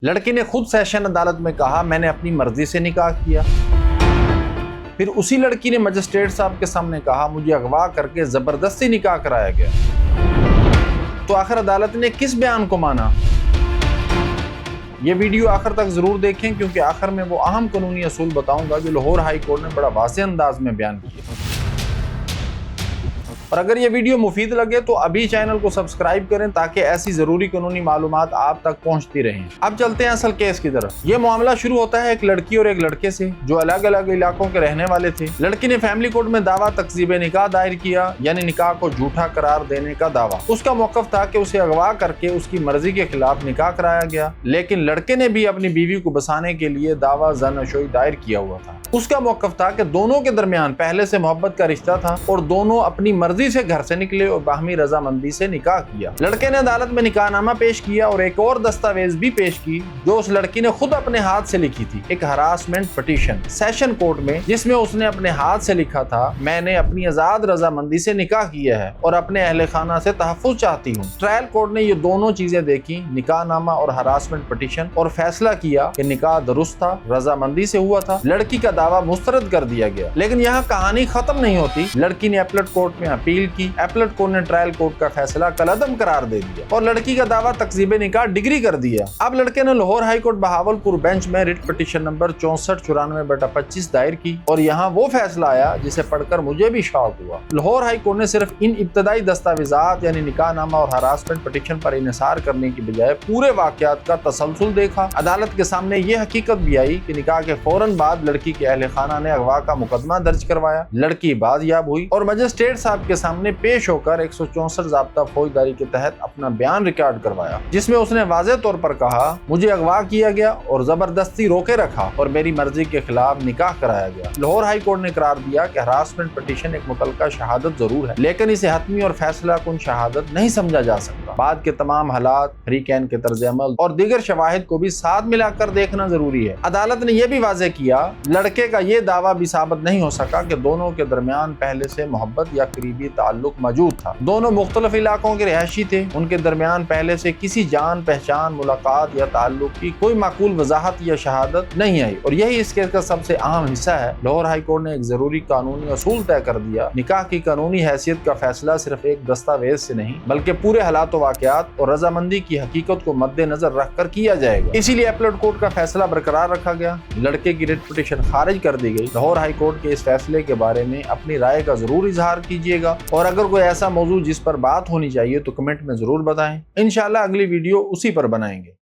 लड़की ने खुद सेशन अदालत में कहा मैंने अपनी मर्जी से निकाह किया। फिर उसी लड़की ने मजिस्ट्रेट साहब के सामने कहा मुझे अगवा करके जबरदस्ती निकाह कराया गया। तो आखिर अदालत ने किस बयान को माना? ये वीडियो आखिर तक जरूर देखें, क्योंकि आखिर में वो अहम कानूनी असूल बताऊंगा जो लाहौर हाई कोर्ट ने बड़ा वाज़ेह अंदाज में बयान किया। और अगर ये वीडियो मुफीद लगे तो अभी चैनल को सब्सक्राइब करें ताकि ऐसी जरूरी कानूनी मालूमात आप तक पहुंचती रहें। अब चलते हैं असल केस की तरफ। ये मामला शुरू होता है एक लड़की और एक लड़के से जो अलग अलग इलाकों के रहने वाले थे। लड़की ने फैमिली कोर्ट में दावा तकजीब निकाह दायर किया, यानी निकाह को झूठा करार देने का दावा। उसका मौक़िफ़ था कि उसे अगवा करके उसकी मर्जी के खिलाफ निकाह कराया गया, लेकिन लड़के ने भी अपनी बीवी को बसाने के लिए दावा ज़न-ओ-शोई दायर किया हुआ था। उसका मौक़िफ़ था कि दोनों के दरमियान पहले से मोहब्बत का रिश्ता था और दोनों अपनी मर्जी से घर से निकले और बाहमी रजामंदी से निकाह किया। लड़के ने अदालत में निकाहनामा पेश किया और एक और दस्तावेज भी पेश की जो उस लड़की ने खुद अपने हाथ से लिखी थी, एक हरासमेंट पिटीशन सेशन कोर्ट में, जिसमें उसने अपने हाथ से लिखा था मैंने अपनी आजाद रजामंदी से निकाह किया है और अपने अहले खाना से तहफ़्फ़ुज़ चाहती हूँ। ट्रायल कोर्ट ने ये दोनों चीजें देखी, निकाहनामा और हरासमेंट पिटीशन, और फैसला किया कि निकाह दुरुस्त था, रजामंदी से हुआ था। लड़की का दावा मुस्तरद कर दिया गया। लेकिन यहाँ कहानी खत्म नहीं होती। लड़की ने अपीलेट कोर्ट में अपील की। अपीलेट कोर्ट ने ट्रायल कोर्ट का फैसला कलअदम करार दे दिया और लड़की का दावा तकजीब निकाह डिग्री कर दिया। अब लड़के ने Lahore high court Bahawalpur bench में रिट पिटीशन नंबर 6494/25 दायर की और यहाँ वो फैसला आया जिसे पढ़कर मुझे भी शॉक हुआ। लाहौर हाई कोर्ट ने सिर्फ इन इब्तदाई दस्तावेजात यानी निकाहनामा और हरासमेंट पिटीशन पर इन्हिसार करने की बजाय पूरे वाकयात का तसलसल देखा। अदालत के सामने ये हकीकत भी आई कि निकाह के फौरन बाद लड़की के अहले खाना ने अगवा का मुकदमा दर्ज करवाया। लड़की बाजियाब हुई और मजिस्ट्रेट साहब के सामने पेश होकर 164 ज़ाब्ता फौजदारी के तहत अपना बयान रिकॉर्ड करवाया, जिसमें उसने वाज़ेह तौर पर कहा मुझे अगवा किया गया और जबरदस्ती रोके रखा और मेरी मर्जी के खिलाफ निकाह कराया गया। लाहौर हाई कोर्ट ने करार दिया कि हरासमेंट पिटीशन एक मुतलका शहादत जरूर है, लेकिन इसे हतमी और फैसला कुन शहादत नहीं समझा जा सकता। बाद के तमाम हालात, फरीकैन के तर्ज अमल और दीगर शवाहिद को भी साथ मिलाकर देखना जरूरी है। अदालत ने यह भी वाज़ेह किया लड़के का ये दावा भी साबित नहीं हो सका कि दोनों के दरमियान पहले से मोहब्बत या करीबी ताल्लुक मौजूद था। दोनों मुख्तलिफ इलाकों के रिहायशी थे, उनके दरमियान पहले से किसी जान पहचान, मुलाकात या ताल्लुक की कोई माकूल वजाहत या शहादत नहीं आई और यही इस केस का सबसे अहम हिस्सा है। लाहौर हाई कोर्ट ने एक जरूरी कानूनी असूल तय कर दिया, निकाह की कानूनी हैसियत का फैसला सिर्फ एक दस्तावेज से नहीं बल्कि पूरे हालात वाकयात और रजामंदी की हकीकत को मद्देनजर रखकर किया जाएगा। इसीलिए अपीलेट कोर्ट का फैसला बरकरार रखा गया। लड़के की रिट पिटीशन खारिज कर दी गई। लाहौर हाई कोर्ट के इस फैसले के बारे में अपनी राय का जरूर इजहार कीजिएगा और अगर कोई ऐसा मौजूद जिस पर बात होनी चाहिए तो कमेंट में जरूर बताएं। इंशाल्लाह अगली वीडियो उसी पर बनाएंगे।